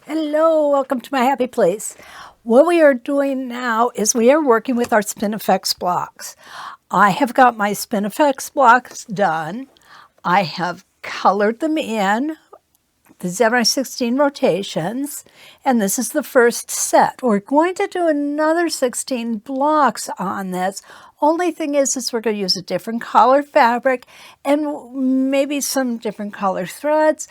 Hello, welcome to my happy place. What we are doing now is we are working with our Spin Effects blocks. I have got my Spin Effects blocks done. I have colored them in the 7x16 rotations, and this is the first set. We're going to do another 16 blocks on this. Only thing is we're going to use a different color fabric and maybe some different color threads.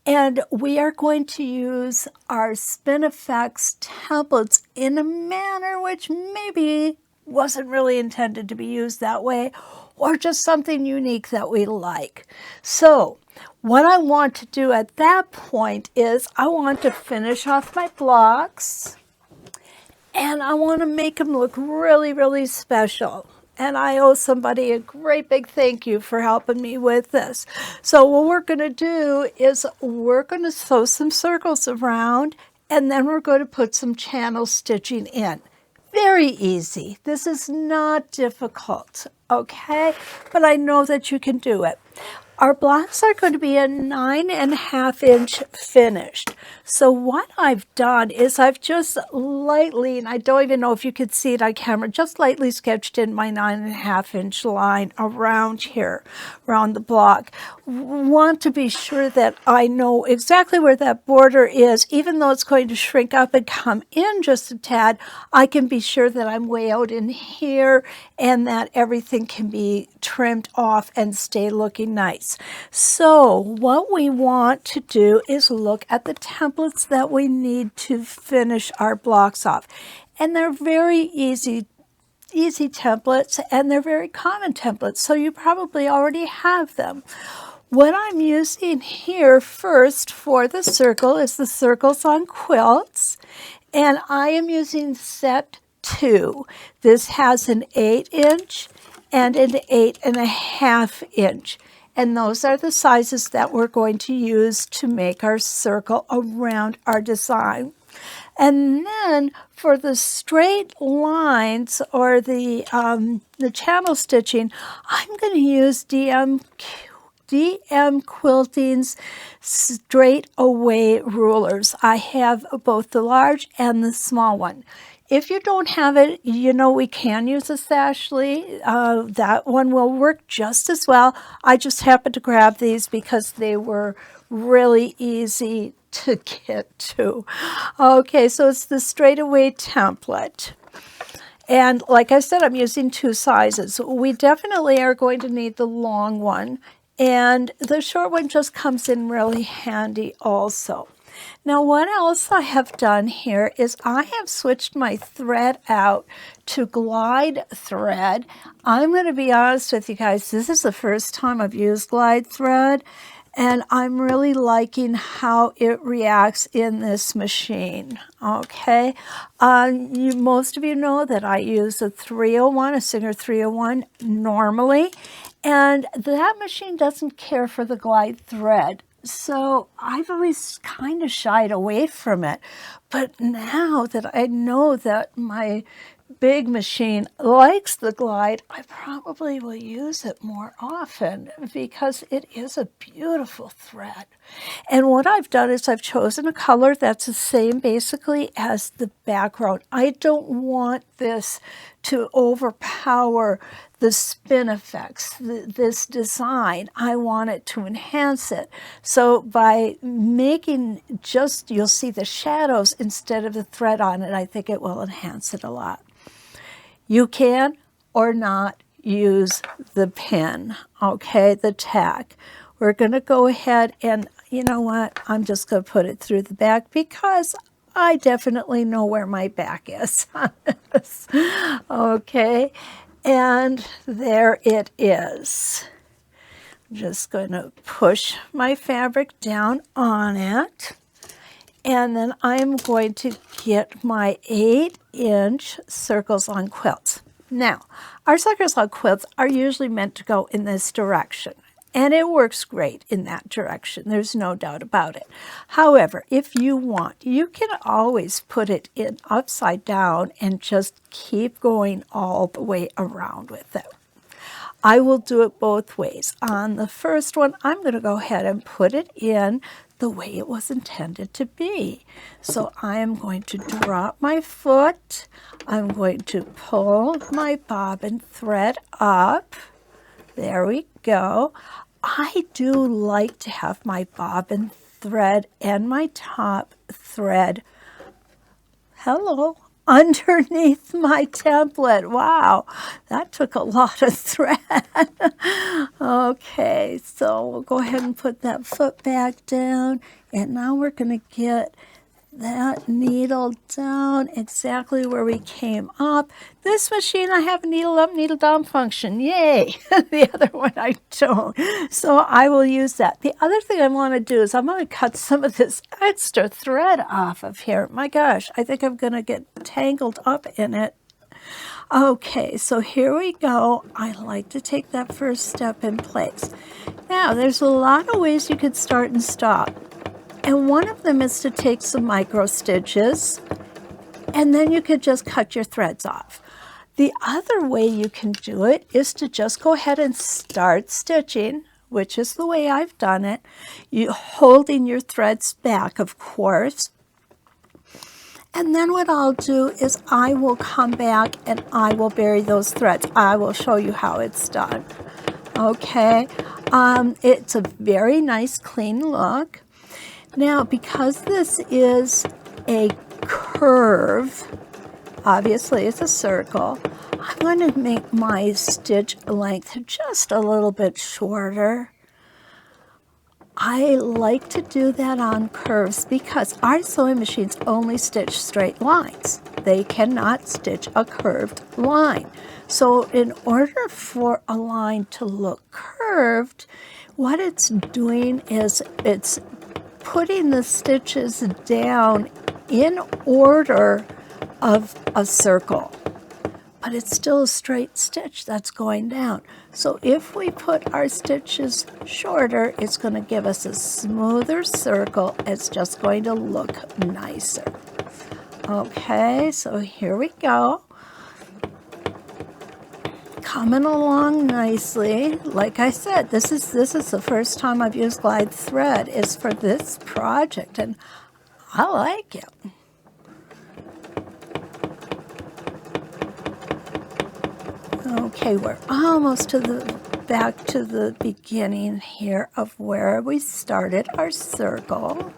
And we are going to use our Spin Effects templates in a manner which maybe wasn't really intended to be used that way, or just something unique that we like. So what I want to do at that point is I want to finish off my blocks, and I want to make them look really, really special. And I owe somebody a great big thank you for helping me with this. So what we're going to do is we're going to sew some circles around, and then we're going to put some channel stitching in. Very easy. This is not difficult, okay? But I know that you can do it. Our blocks are going to be a 9.5-inch finished. So what I've done is I've just lightly, and I don't even know if you could see it on camera, just lightly sketched in my 9.5-inch line around here, around the block. Want to be sure that I know exactly where that border is. Even though it's going to shrink up and come in just a tad, I can be sure that I'm way out in here and that everything can be trimmed off and stay looking nice. So what we want to do is look at the templates that we need to finish our blocks off. And they're very easy templates, and they're very common templates, so you probably already have them. What I'm using here first for the circle is the Circles on Quilts, and I am using set 2. This has an 8-inch and an 8.5-inch. And those are the sizes that we're going to use to make our circle around our design. And then for the straight lines or the channel stitching, I'm going to use DM Quilting's straight away rulers. I have both the large and the small one. If you don't have it, you know we can use a Westalee. That one will work just as well. I just happened to grab these because they were really easy to get to. Okay, so it's the straightaway template. And like I said, I'm using 2 sizes. We definitely are going to need the long one, and the short one just comes in really handy also. Now what else I have done here is I have switched my thread out to glide thread. I'm going to be honest with you guys, this is the first time I've used glide thread, and I'm really liking how it reacts in this machine, okay? Most of you know that I use a 301, a Singer 301 normally, and that machine doesn't care for the glide thread. So I've always kind of shied away from it. But now that I know that my big machine likes the glide, I probably will use it more often because it is a beautiful thread. And what I've done is I've chosen a color that's the same basically as the background. I don't want this to overpower the spin effects, this design. I want it to enhance it. So by making just, you'll see the shadows instead of the thread on it, I think it will enhance it a lot. You can or not use the pin, okay, the tack. We're going to go ahead and, you know what, I'm just going to put it through the back because I definitely know where my back is on this. Okay, and there it is. I'm just going to push my fabric down on it. And then I'm going to get my 8-inch Circles on Quilts. Now, our Circles on Quilts are usually meant to go in this direction. And it works great in that direction. There's no doubt about it. However, if you want, you can always put it in upside down and just keep going all the way around with it. I will do it both ways. On the first one, I'm going to go ahead and put it in the way it was intended to be. So I am going to drop my foot. I'm going to pull my bobbin thread up. There we go. I do like to have my bobbin thread and my top thread, underneath my template. Wow, that took a lot of thread. Okay, so we'll go ahead and put that foot back down, and now we're going to get that needle down exactly where we came up. This machine, I have a needle up, needle down function. Yay! The other one I don't. So I will use that. The other thing I want to do is I'm going to cut some of this extra thread off of here. My gosh, I think I'm going to get tangled up in it. Okay, so here we go. I like to take that first step in place. Now, there's a lot of ways you could start and stop. And one of them is to take some micro stitches, and then you could just cut your threads off. The other way you can do it is to just go ahead and start stitching, which is the way I've done it. You holding your threads back, of course. And then what I'll do is I will come back and I will bury those threads. I will show you how it's done. Okay, it's a very nice, clean look. Now, because this is a curve, obviously it's a circle, I'm going to make my stitch length just a little bit shorter. I like to do that on curves because our sewing machines only stitch straight lines. They cannot stitch a curved line. So in order for a line to look curved, what it's doing is it's putting the stitches down in order of a circle, but it's still a straight stitch that's going down. So if we put our stitches shorter, it's going to give us a smoother circle. It's just going to look nicer. Okay, so here we go. Coming along nicely. Like I said, this is the first time I've used glide thread is for this project, and I like it. Okay, we're almost back to the beginning here of where we started our circle.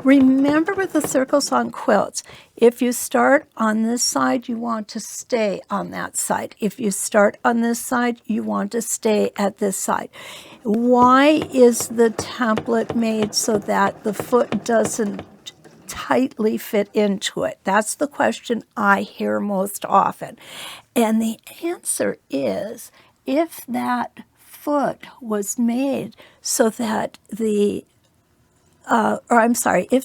Remember with the circles on quilts, if you start on this side, you want to stay on that side. If you start on this side, you want to stay at this side. Why is the template made so that the foot doesn't tightly fit into it? That's the question I hear most often. And the answer is, if that foot was made so that if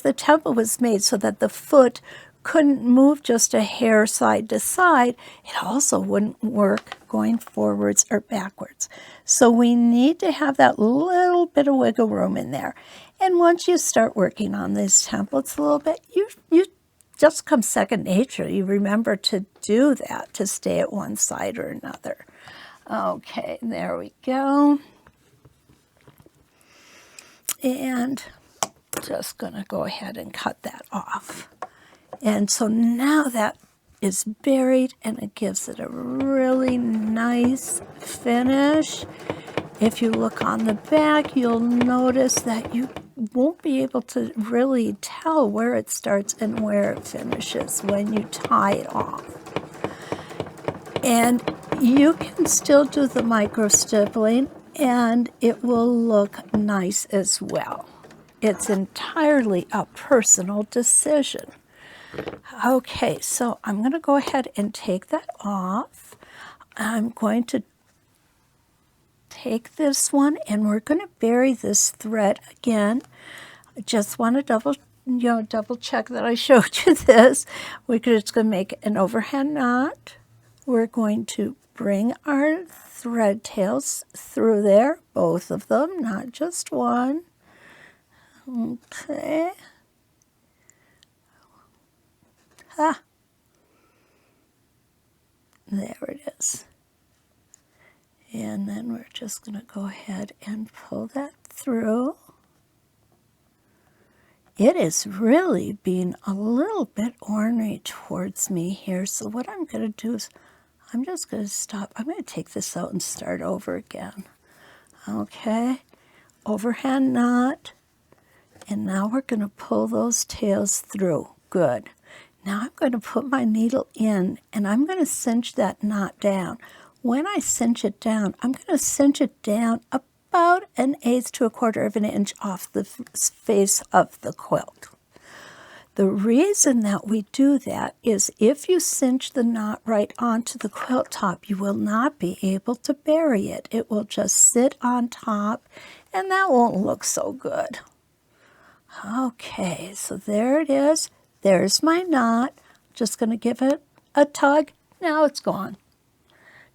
the template was made so that the foot couldn't move just a hair side to side, it also wouldn't work going forwards or backwards. So we need to have that little bit of wiggle room in there. And once you start working on these templates a little bit, you just come second nature. You remember to do that, to stay at one side or another. Okay, there we go. And just going to go ahead and cut that off. And so now that is buried and it gives it a really nice finish. If you look on the back, you'll notice that you won't be able to really tell where it starts and where it finishes when you tie it off. And you can still do the micro stippling and it will look nice as well. It's entirely a personal decision. Okay, so I'm going to go ahead and take that off. I'm going to take this one and we're going to bury this thread again. I just want to double check that I showed you this. We're just going to make an overhand knot. We're going to bring our thread tails through there, both of them, not just one. Okay. There it is. And then we're just going to go ahead and pull that through. it is really being a little bit ornery towards me here. So what I'm going to do is I'm just going to stop. I'm going to take this out and start over again. Okay, overhand knot. And now we're going to pull those tails through. Good. Now I'm going to put my needle in and I'm going to cinch that knot down. When I cinch it down, I'm going to cinch it down about 1/8 to 1/4 of an inch off the face of the quilt. The reason that we do that is if you cinch the knot right onto the quilt top, you will not be able to bury it. It will just sit on top and that won't look so good. Okay, so there it is. There's my knot. Just going to give it a tug. Now it's gone.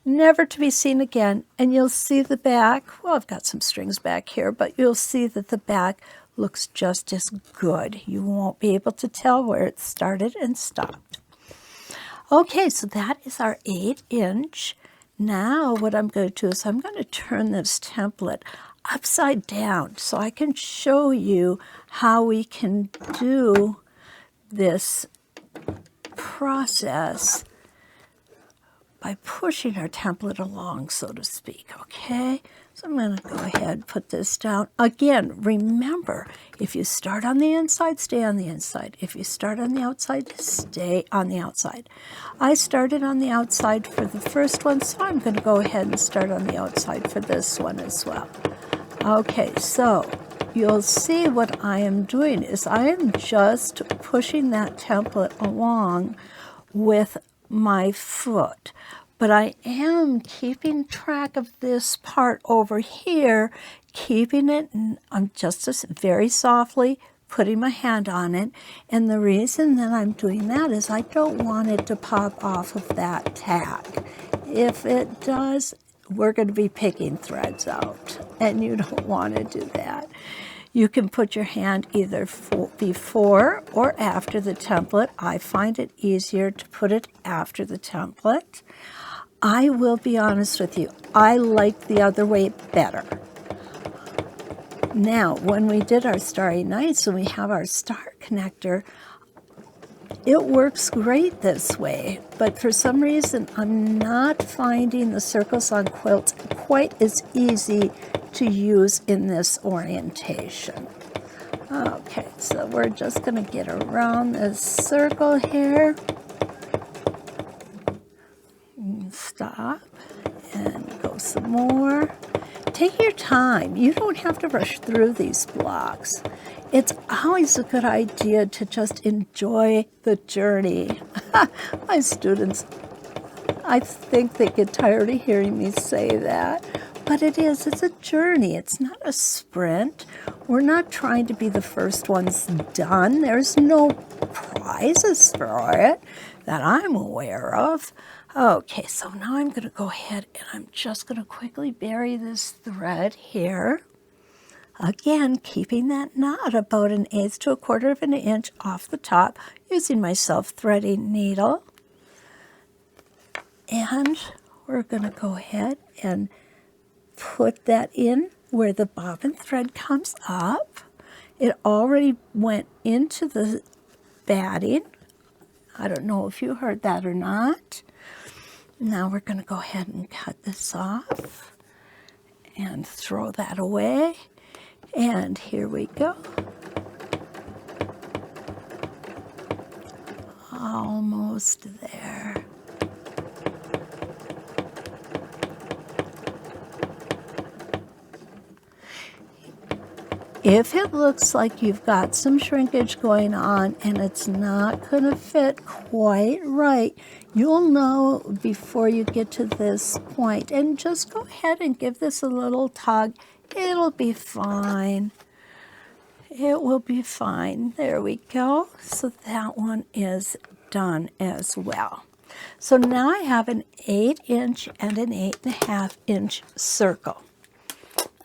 Never to be seen again. And you'll see the back. Well, I've got some strings back here, but you'll see that the back looks just as good. You won't be able to tell where it started and stopped. Okay, so that is our 8-inch. Now what I'm going to do is I'm going to turn this template upside down so I can show you how we can do this process by pushing our template along, so to speak, okay? So I'm going to go ahead and put this down. Again, remember, if you start on the inside, stay on the inside. If you start on the outside, stay on the outside. I started on the outside for the first one, so I'm going to go ahead and start on the outside for this one as well. Okay, so you'll see what I am doing is I am just pushing that template along with my foot. But I am keeping track of this part over here, keeping it, I'm just very softly putting my hand on it. And the reason that I'm doing that is I don't want it to pop off of that tack. If it does, we're going to be picking threads out, and you don't want to do that. You can put your hand either before or after the template. I find it easier to put it after the template. I will be honest with you, I like the other way better. Now, when we did our Starry Nights and we have our star connector, it works great this way, but for some reason I'm not finding the circles on quilts quite as easy to use in this orientation. Okay, so we're just going to get around this circle here. Stop and go some more. Take your time. You don't have to rush through these blocks. It's always a good idea to just enjoy the journey. My students, I think they get tired of hearing me say that, but it's a journey. It's not a sprint. We're not trying to be the first ones done. There's no prizes for it that I'm aware of. Okay, so now I'm going to go ahead and I'm just going to quickly bury this thread here. Again, keeping that knot about 1/8 to 1/4 of an inch off the top, using my self-threading needle. And we're going to go ahead and put that in where the bobbin thread comes up. It already went into the batting. I don't know if you heard that or not. Now we're going to go ahead and cut this off and throw that away. And here we go. Almost there. If it looks like you've got some shrinkage going on and it's not going to fit quite right, you'll know before you get to this point. And just go ahead and give this a little tug. It'll be fine. It will be fine. There we go. So that one is done as well. So now I have an 8-inch and an 8.5-inch circle.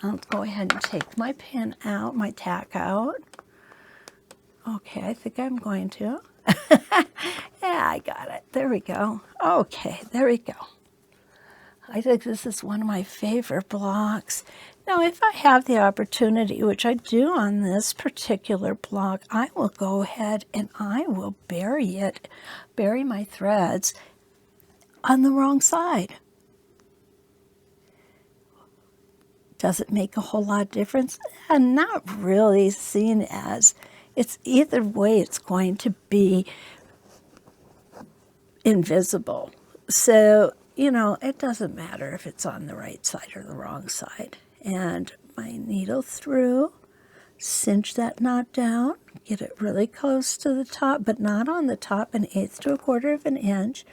I'll go ahead and take my pin out, my tack out. Okay, I think I'm going to. Yeah, I got it. There we go. Okay, there we go. I think this is one of my favorite blocks. Now, if I have the opportunity, which I do on this particular block, I will go ahead and I will bury my threads on the wrong side. Does it make a whole lot of difference? And not really, seen as it's either way, it's going to be invisible. So, you know, it doesn't matter if it's on the right side or the wrong side. And my needle through, cinch that knot down, get it really close to the top, but not on the top, 1/8 to 1/4 of an inch.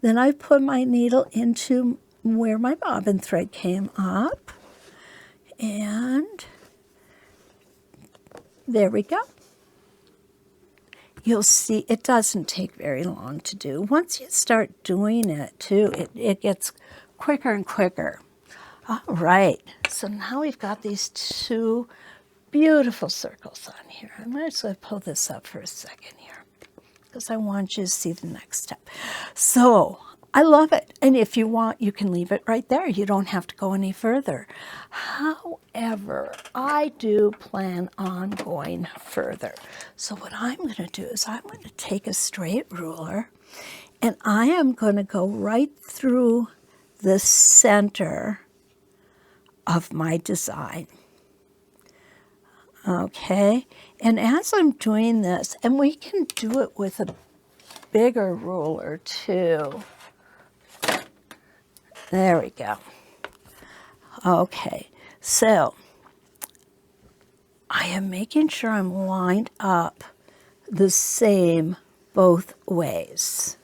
Then I put my needle into where my bobbin thread came up, and there we go. You'll see it doesn't take very long to do. Once you start doing it too, it gets quicker and quicker. All right, so now we've got these two beautiful circles on here. I'm just going to pull this up for a second here because I want you to see the next step. So I love it. And if you want, you can leave it right there. You don't have to go any further. However, I do plan on going further. So what I'm going to do is I'm going to take a straight ruler and I am going to go right through the center of my design. Okay, and as I'm doing this, and we can do it with a bigger ruler too. There we go. Okay, so I am making sure I'm lined up the same both ways.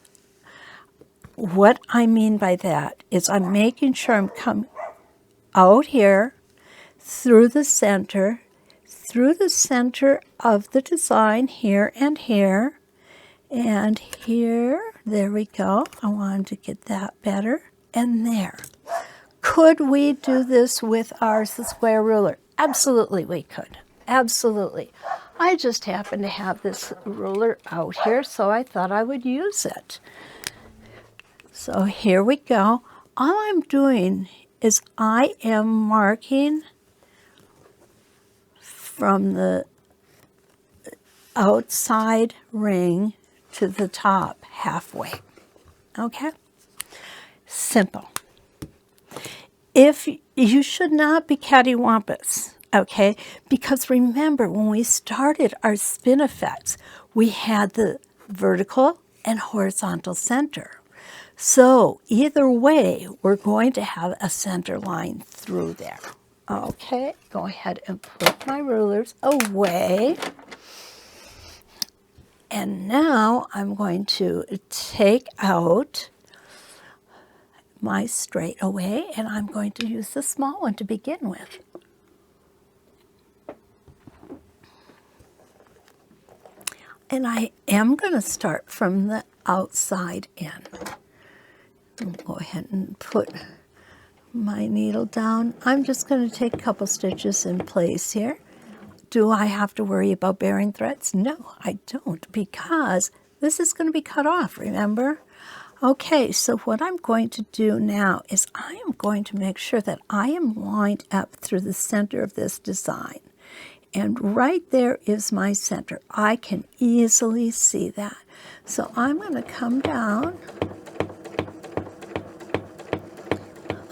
What I mean by that is I'm making sure I'm coming out here through the center of the design here and here, and here. There we go. I wanted to get that better. And there. Could we do this with our square ruler? Absolutely we could. Absolutely. I just happen to have this ruler out here, so I thought I would use it. So here we go. All I'm doing is I am marking from the outside ring to the top halfway. Okay? Simple. If you should not be cattywampus, okay? Because remember, when we started our spin effects, we had the vertical and horizontal center. So either way, we're going to have a center line through there. Okay, go ahead and put my rulers away. And now I'm going to take out my straightaway, and I'm going to use the small one to begin with. And I am going to start from the outside in. I'll go ahead and put my needle down. I'm just going to take a couple stitches in place here. Do I have to worry about bearing threads? No, I don't, because this is going to be cut off, remember? Okay, so what I'm going to do now is I am going to make sure that I am lined up through the center of this design. And right there is my center. I can easily see that. So I'm going to come down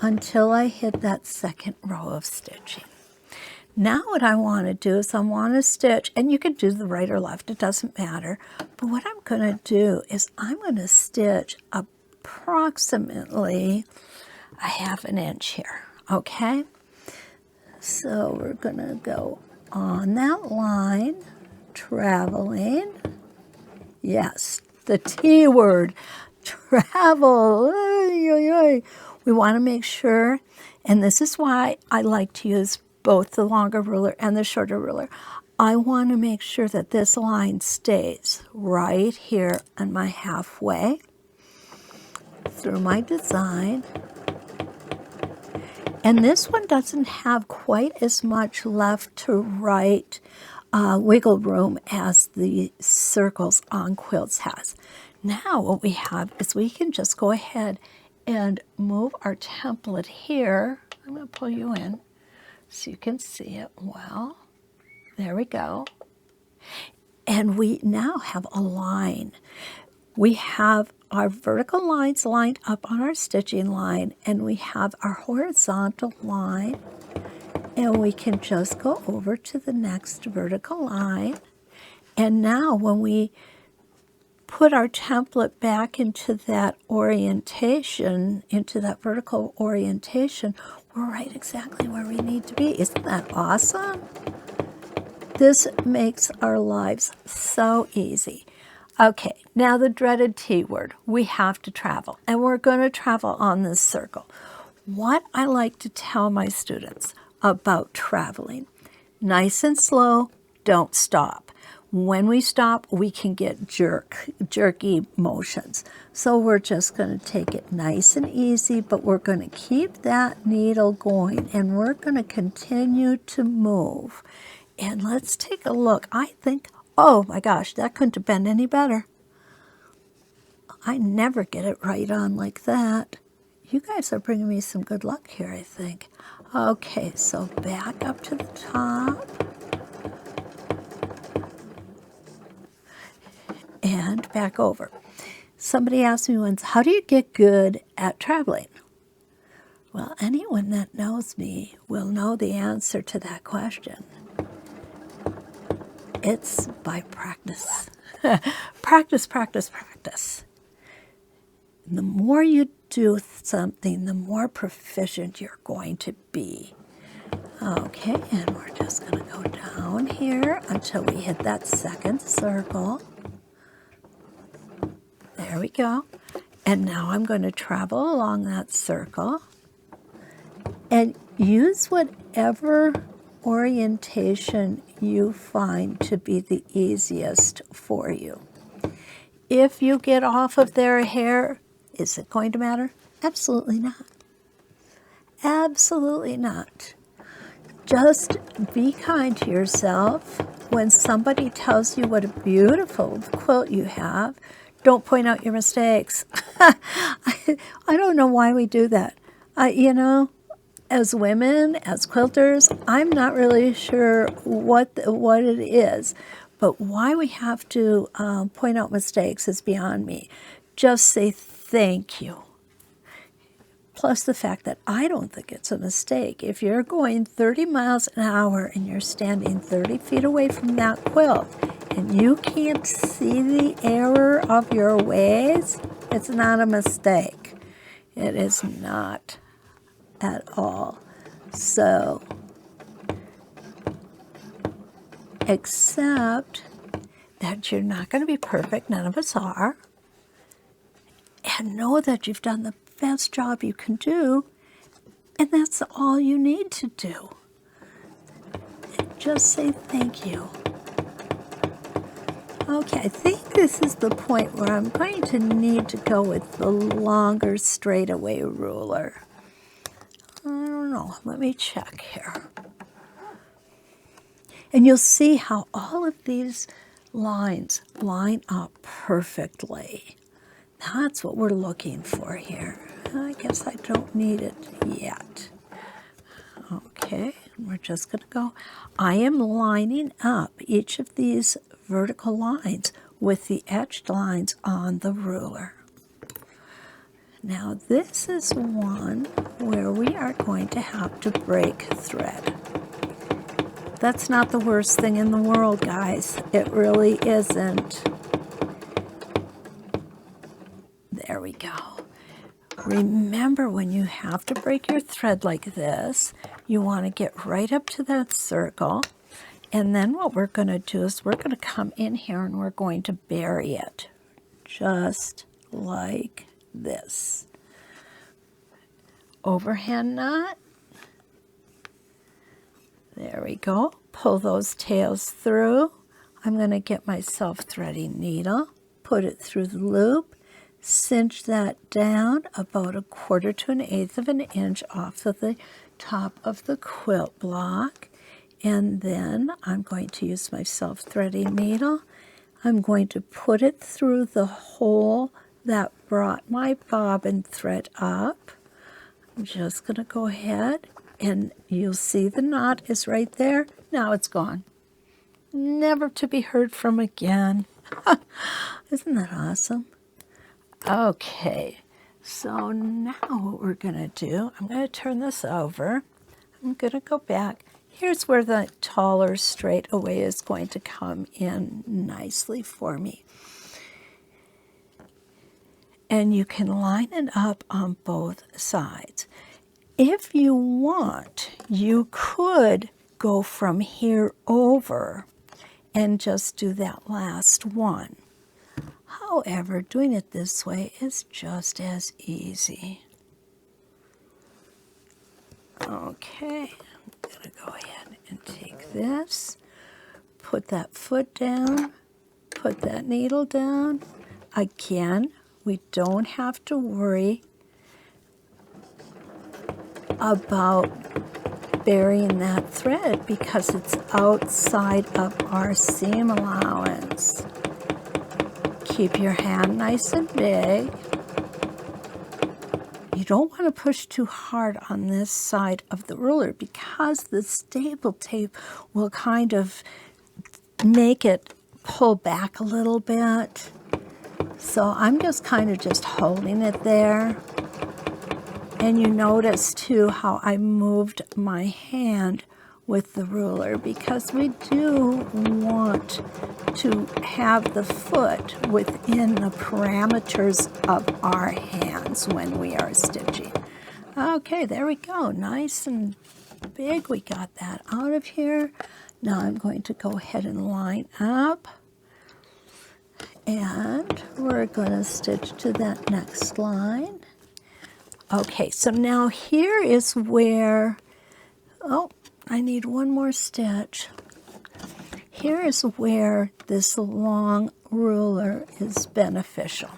until I hit that second row of stitching. Now what I want to do is I want to stitch, and you can do the right or left, it doesn't matter, but what I'm going to do is I'm going to stitch approximately a 1/2 inch here, okay? So we're going to go on that line, traveling, yes, the T word, travel, we want to make sure, and this is why I like to use both the longer ruler and the shorter ruler. I want to make sure that this line stays right here on my halfway through my design. And this one doesn't have quite as much left to right wiggle room as the circles on quilts has. Now what we have is we can just go ahead and move our template here. I'm going to pull you in so you can see it well. There we go. And we now have a line. We have our vertical lines lined up on our stitching line, and we have our horizontal line, and we can just go over to the next vertical line. And now when we put our template back into that orientation, into that vertical orientation, we're right exactly where we need to be. Isn't that awesome? This makes our lives so easy. Okay, now the dreaded T word. We have to travel, and we're going to travel on this circle. What I like to tell my students about traveling: nice and slow, don't stop. When we stop, we can get jerky motions. So we're just going to take it nice and easy, but we're going to keep that needle going, and we're going to continue to move. And let's take a look. I think, oh my gosh, that couldn't have been any better. I never get it right on like that. You guys are bringing me some good luck here, I think. Okay, so back up to the top. And back over. Somebody asked me once, how do you get good at traveling? Well, anyone that knows me will know the answer to that question. It's by practice. Practice, practice, practice. The more you do something, the more proficient you're going to be. Okay, and we're just going to go down here until we hit that second circle. There we go. And now I'm going to travel along that circle and use whatever orientation you find to be the easiest for you. If you get off of their hair, is it going to matter? Absolutely not. Absolutely not. Just be kind to yourself. When somebody tells you what a beautiful quilt you have, don't point out your mistakes. I don't know why we do that. As women, as quilters, I'm not really sure what it is, but why we have to point out mistakes is beyond me. Just say thank you. Plus the fact that I don't think it's a mistake. If you're going 30 miles an hour and you're standing 30 feet away from that quilt and you can't see the error of your ways, it's not a mistake. It is not at all. So, accept that you're not going to be perfect. None of us are. And know that you've done the best job you can do, and that's all you need to do. Just say thank you. Okay, I think this is the point where I'm going to need to go with the longer straightaway ruler. I don't know. Let me check here. And you'll see how all of these lines line up perfectly. That's what we're looking for here. I guess I don't need it yet. Okay, we're just going to go. I am lining up each of these vertical lines with the etched lines on the ruler. Now this is one where we are going to have to break thread. That's not the worst thing in the world, guys. It really isn't. There we go. Remember, when you have to break your thread like this, you want to get right up to that circle. And then what we're going to do is we're going to come in here and we're going to bury it. Just like this. Overhand knot. There we go. Pull those tails through. I'm going to get my self-threading needle, put it through the loop, cinch that down about 1/4 to 1/8 of an inch off of the top of the quilt block. And then I'm going to use my self-threading needle. I'm going to put it through the hole that brought my bobbin thread up. I'm just going to go ahead And you'll see the knot is right there. Now it's gone. Never to be heard from again. Isn't that awesome? Okay, so now what we're going to do, I'm going to turn this over. I'm going to go back. Here's where the taller straightaway is going to come in nicely for me. And you can line it up on both sides. If you want, you could go from here over and just do that last one. However, doing it this way is just as easy. Okay, I'm going to go ahead and take this, put that foot down, put that needle down. Again, we don't have to worry about burying that thread because it's outside of our seam allowance. Keep your hand nice and big. You don't want to push too hard on this side of the ruler because the staple tape will kind of make it pull back a little bit. So I'm just kind of just holding it there. And you notice too how I moved my hand with the ruler because we do want to have the foot within the parameters of our hands when we are stitching. Okay, there we go. Nice and big. We got that out of here. Now I'm going to go ahead and line up. And we're going to stitch to that next line. Okay, so now here is where, oh, I need one more stitch. Here is where this long ruler is beneficial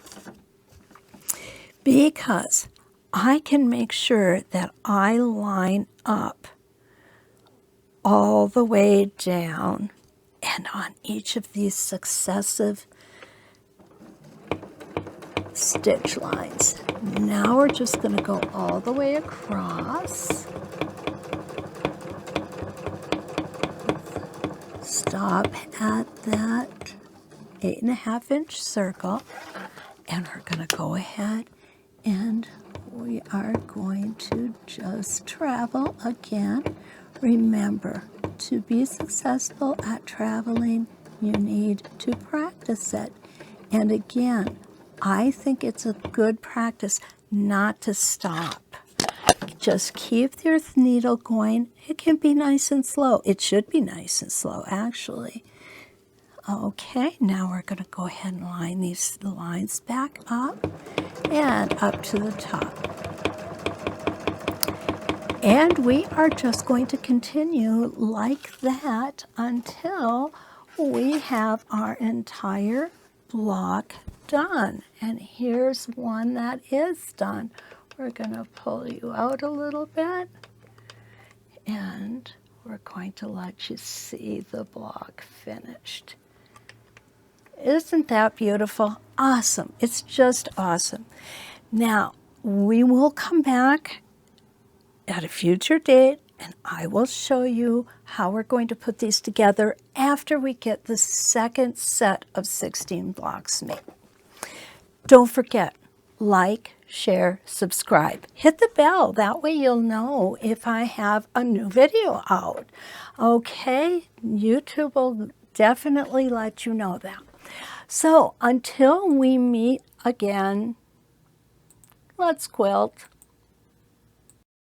because I can make sure that I line up all the way down and on each of these successive stitch lines. Now we're just going to go all the way across. Stop at that 8.5 inch circle and we're going to go ahead and we are going to just travel again. Remember, to be successful at traveling, you need to practice it. And again, I think it's a good practice not to stop. Just keep your needle going. It can be nice and slow. It should be nice and slow, actually. Okay, now we're going to go ahead and line these lines back up and up to the top. And we are just going to continue like that until we have our entire block done. And here's one that is done. We're going to pull you out a little bit and we're going to let you see the block finished. Isn't that beautiful? Awesome. It's just awesome. Now, we will come back at a future date and I will show you how we're going to put these together after we get the second set of 16 blocks made. Don't forget, like, share, subscribe. Hit the bell. That way you'll know if I have a new video out. Okay? YouTube will definitely let you know that. So until we meet again, let's quilt.